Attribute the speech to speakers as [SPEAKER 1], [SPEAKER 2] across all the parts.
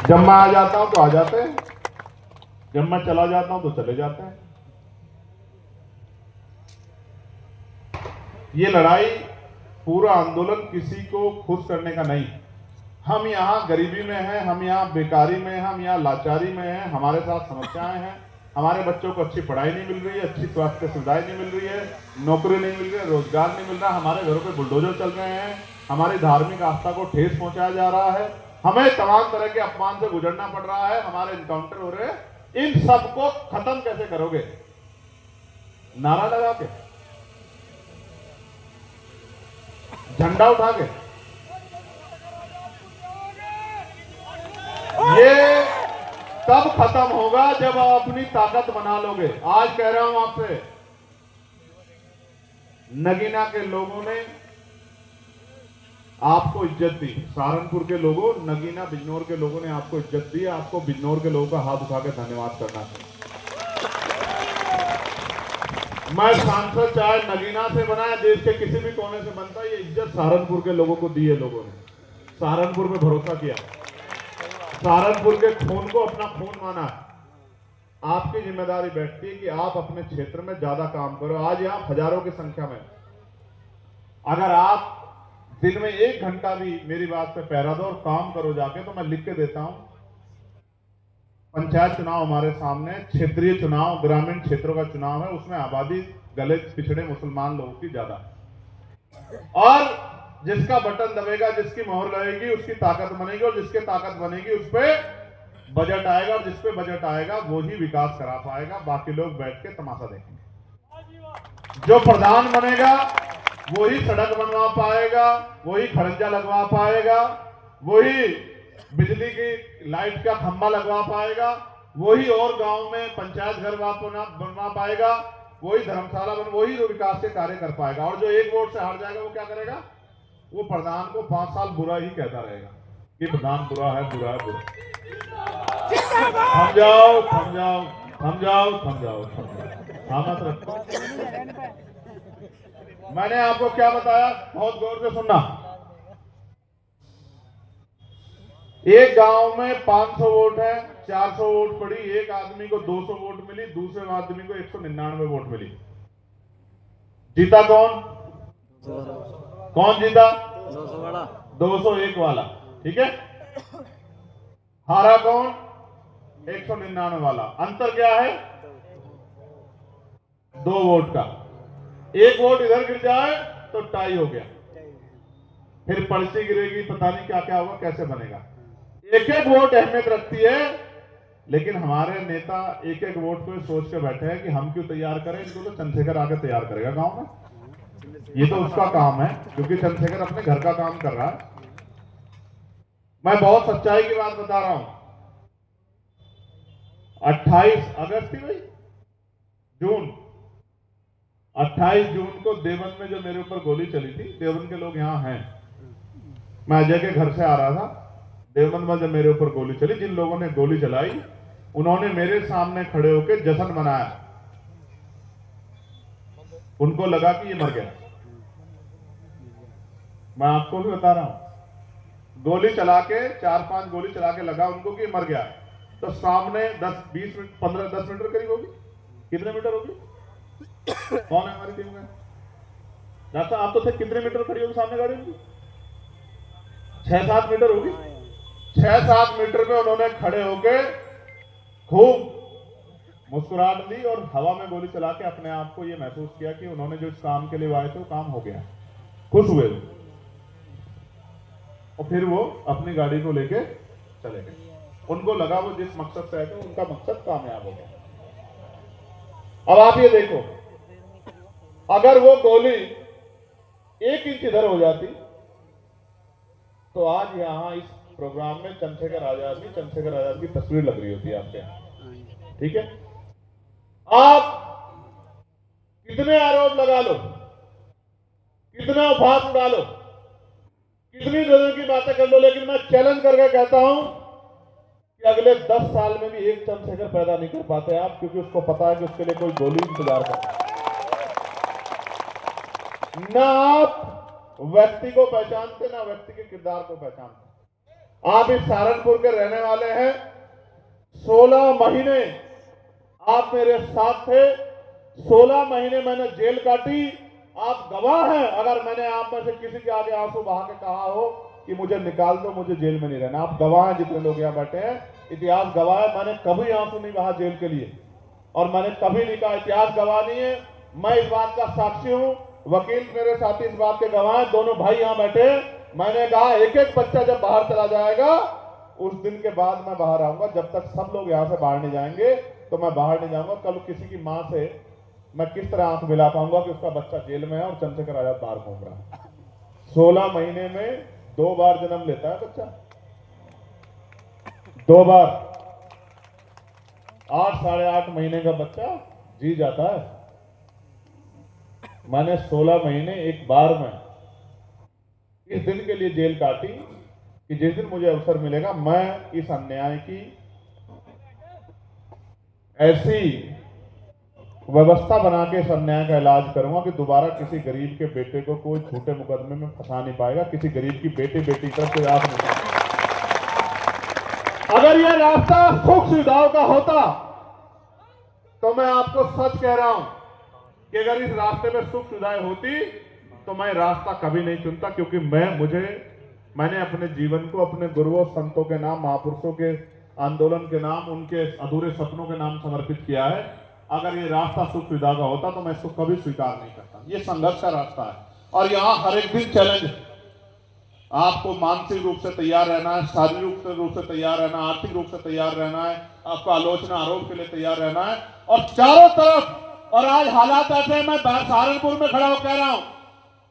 [SPEAKER 1] जब मैं आ जाता हूं तो आ जाते हैं, जब मैं चला जाता हूं तो चले जाते हैं। ये लड़ाई, पूरा आंदोलन किसी को खुश करने का नहीं। हम यहाँ गरीबी में हैं, हम यहाँ बेकारी में हैं, हम यहाँ लाचारी में हैं, हमारे साथ समस्याएं हैं। हमारे बच्चों को अच्छी पढ़ाई नहीं मिल रही है, अच्छी स्वास्थ्य सुविधाएं नहीं मिल रही है, नौकरी नहीं मिल रही है, रोजगार नहीं मिल रहा, हमारे घरों पे बुलडोजर चल रहे हैं, हमारी धार्मिक आस्था को ठेस पहुंचाया जा रहा है, हमें तमाम तरह के अपमान से गुजरना पड़ रहा है, हमारे इनकाउंटर हो रहे हैं। इन सबको खत्म कैसे करोगे? नारा लगा के, झंडा उठा के? ये तब खत्म होगा जब आप अपनी ताकत बना लोगे। आज कह रहा हूं आपसे, नगीना के लोगों ने आपको इज्जत दी, सहारनपुर के लोगों, नगीना बिजनौर के लोगों ने आपको इज्जत दी। आपको बिजनौर के लोगों का हाथ उठा के धन्यवाद करना चाहिए। मैं सांसद चाहे नगीना से बना या देश के किसी भी कोने से बनता, ये इज्जत सहारनपुर के लोगों को दी है। लोगों ने सहारनपुर में भरोसा किया, सहारनपुर के खून को अपना खून माना। आपकी जिम्मेदारी बैठती है कि आप अपने क्षेत्र में ज्यादा काम करो। आज यहां हजारों की संख्या में, अगर आप दिन में 1 घंटा भी मेरी बात पे पहरा दो और काम करो जाके, तो मैं लिख के देता हूं। पंचायत चुनाव हमारे सामने, क्षेत्रीय चुनाव, ग्रामीण क्षेत्रों का चुनाव है, उसमें आबादी दलित, पिछड़े, मुसलमान लोगों की ज्यादा, और जिसका बटन दबेगा, जिसकी मोहर लगेगी, उसकी ताकत बनेगी, और जिसके ताकत बनेगी उस पर बजट आएगा, और जिस पे बजट आएगा वो ही विकास करा पाएगा। बाकी लोग बैठ के तमाशा देखेंगे। जो प्रधान बनेगा वही सड़क बनवा पाएगा, वही खड़ंजा लगवा पाएगा, वही बिजली की लाइट का खंभा लगवा पाएगा, वही और गांव में पंचायत घर बनवा पाएगा, वही धर्मशाला वही विकास के कार्य कर पाएगा। और जो 1 वोट से हार जाएगा वो क्या करेगा? वो प्रधान को 5 साल बुरा ही कहता रहेगा कि प्रधान बुरा है, बुरा है, बुरा। थम जाओ, थम जाओ, थम जाओ, थम जाओ, थम जाओ, खामत रखो। मैंने आपको क्या बताया, बहुत गौर से सुनना। एक गांव में 500 वोट है, 400 वोट पड़ी, एक आदमी को 200 वोट मिली, दूसरे आदमी को 199 वोट मिली। जीता कौन? कौन जीता? 201 वाला, ठीक है। हारा कौन? 199 वाला। अंतर क्या है? 2 वोट का। 1 वोट इधर गिर जाए तो टाई हो गया, फिर पर्ची गिरेगी, पता नहीं क्या क्या होगा, कैसे बनेगा। 1-1 वोट अहमियत रखती है, लेकिन हमारे नेता 1-1 वोट को सोच के बैठे हैं कि हम क्यों तैयार करें, इनको तो चंद्रशेखर आके तैयार करेगा गांव में, ये तो उसका काम है, क्योंकि चंद्रशेखर अपने घर का काम कर रहा है। मैं बहुत सच्चाई की बात बता रहा हूं। 28 अगस्त थी भाई, जून, 28 जून को देवबंद में जो मेरे ऊपर गोली चली थी, देवबंद के लोग यहां हैं, मैं अजय के घर से आ रहा था, देवबंद में जब मेरे ऊपर गोली चली, जिन लोगों ने गोली चलाई उन्होंने मेरे सामने खड़े होकर जश्न मनाया। उनको लगा कि ये मर गया। मैं आपको भी बता रहा हूं, गोली चला के 4-5 गोली चला के लगा उनको कि मर गया, तो सामने 10-20 मिनट 15-10 मीटर करीब होगी, कितने मीटर होगी? कौन है हमारी टीम में? डॉक्टर आप तो थे, कितने मीटर खड़ी होगी सामने गाड़ी उनकी? 6-7 मीटर होगी। 6-7 मीटर पे उन्होंने खड़े होके खूब मुस्कुराहट दी और हवा में गोली चला के अपने आप को ये महसूस किया कि उन्होंने जो इस काम के लिए आए थे वो काम हो गया, खुश हुए वो। और फिर वो अपनी गाड़ी को लेके चले गए। उनको लगा वो जिस मकसद से आए थे उनका मकसद कामयाब हो गया। अब आप ये देखो, अगर वो गोली 1 इंच इधर हो जाती तो आज यहां इस प्रोग्राम में चंद्रशेखर आजाद की तस्वीर लग रही होती है आपके यहां, ठीक है। आप कितने आरोप लगा लो, कितना उफान उड़ा लो, कितनी जगह की बातें कर लो, लेकिन मैं चैलेंज करके कहता हूं कि अगले 10 साल में भी एक चंद्रशेखर पैदा नहीं कर पाते आप, क्योंकि उसको पता है कि उसके लिए कोई गोली इंतजार कर। ना आप व्यक्ति को पहचानते, ना व्यक्ति के किरदार को पहचानते। आप इस सहारनपुर के रहने वाले हैं, 16 महीने आप मेरे साथ थे, 16 महीने मैंने जेल काटी। आप गवाह हैं, अगर मैंने आप में से किसी के आगे आंसू बहा के कहा हो कि मुझे निकाल दो, मुझे जेल में नहीं रहना, आप गवाह हैं। जितने लोग यहाँ बैठे हैं, इतिहास गवाह है, मैंने कभी आंसू नहीं बहा जेल के लिए, और मैंने कभी नहीं कहा, इतिहास गवाह नहीं है, मैं इस बात का साक्षी हूं, वकील मेरे साथी इस बात के गवाह हैं, दोनों भाई यहां बैठे। मैंने कहा एक एक बच्चा जब बाहर चला जाएगा उस दिन के बाद मैं बाहर आऊंगा, जब तक सब लोग यहां से बाहर नहीं जाएंगे तो मैं बाहर नहीं जाऊंगा। कल किसी की मां से मैं किस तरह आंख मिला पाऊंगा कि उसका बच्चा जेल में है और चंद्रशेखर आजाद बाहर घूम रहा है। 16 महीने में 2 बार जन्म लेता है बच्चा, 2 बार। 8 साढ़े 8 महीने का बच्चा जी जाता है। मैंने 16 महीने एक बार में इस दिन के लिए जेल काटी कि जिस दिन मुझे अवसर मिलेगा मैं इस अन्याय की ऐसी व्यवस्था बना के इस अन्याय का इलाज करूंगा कि दोबारा किसी गरीब के बेटे को कोई झूठे मुकदमे में फंसा नहीं पाएगा, किसी गरीब की बेटी की तरफ कोई आप नहीं। अगर यह रास्ता सुख सुविधाओं का होता तो मैं आपको सच कह रहा हूं कि अगर इस रास्ते में सुख सुविधाएं होती तो मैं रास्ता कभी नहीं चुनता, क्योंकि मैंने अपने जीवन को अपने गुरुओं संतों के नाम, महापुरुषों के आंदोलन के नाम, उनके अधूरे सपनों के नाम समर्पित किया है। अगर ये रास्ता सुख सुविधा का होता तो मैं इसको कभी स्वीकार नहीं करता। ये संघर्ष का रास्ता है और यहाँ हर एक दिन चैलेंज है। आपको मानसिक रूप से तैयार रहना है, शारीरिक रूप से तैयार रहना है, आर्थिक रूप से तैयार रहना है, आपको आलोचना आरोप के लिए तैयार रहना है, और चारों तरफ। और आज हालात ऐसे हैं, मैं सहारनपुर में खड़ा होकर कह रहा हूं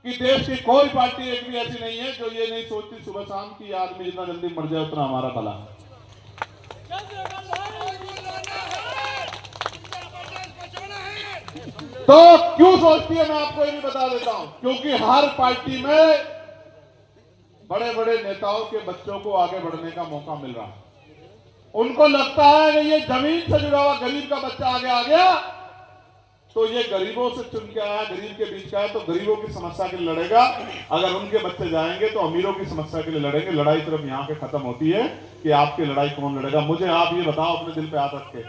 [SPEAKER 1] कि देश की कोई पार्टी एक भी ऐसी नहीं है जो ये नहीं सोचती सुबह शाम की आदमी जितना जल्दी मर जाए उतना हमारा भला। तो क्यों सोचती है, मैं आपको ये भी बता देता हूं, क्योंकि हर पार्टी में बड़े बड़े नेताओं के बच्चों को आगे बढ़ने का मौका मिल रहा है। उनको लगता है कि ये जमीन से जुड़ा हुआ गरीब का बच्चा आगे आ गया तो ये गरीबों से चुन के आया, गरीब के बीच का है, तो गरीबों की समस्या के लिए लड़ेगा। अगर उनके बच्चे जाएंगे तो अमीरों की समस्या के लिए लड़ेंगे। लड़ाई सिर्फ यहाँ पे खत्म होती है कि आपकी लड़ाई कौन लड़ेगा। मुझे आप ये बताओ अपने दिल पे हाथ रख के,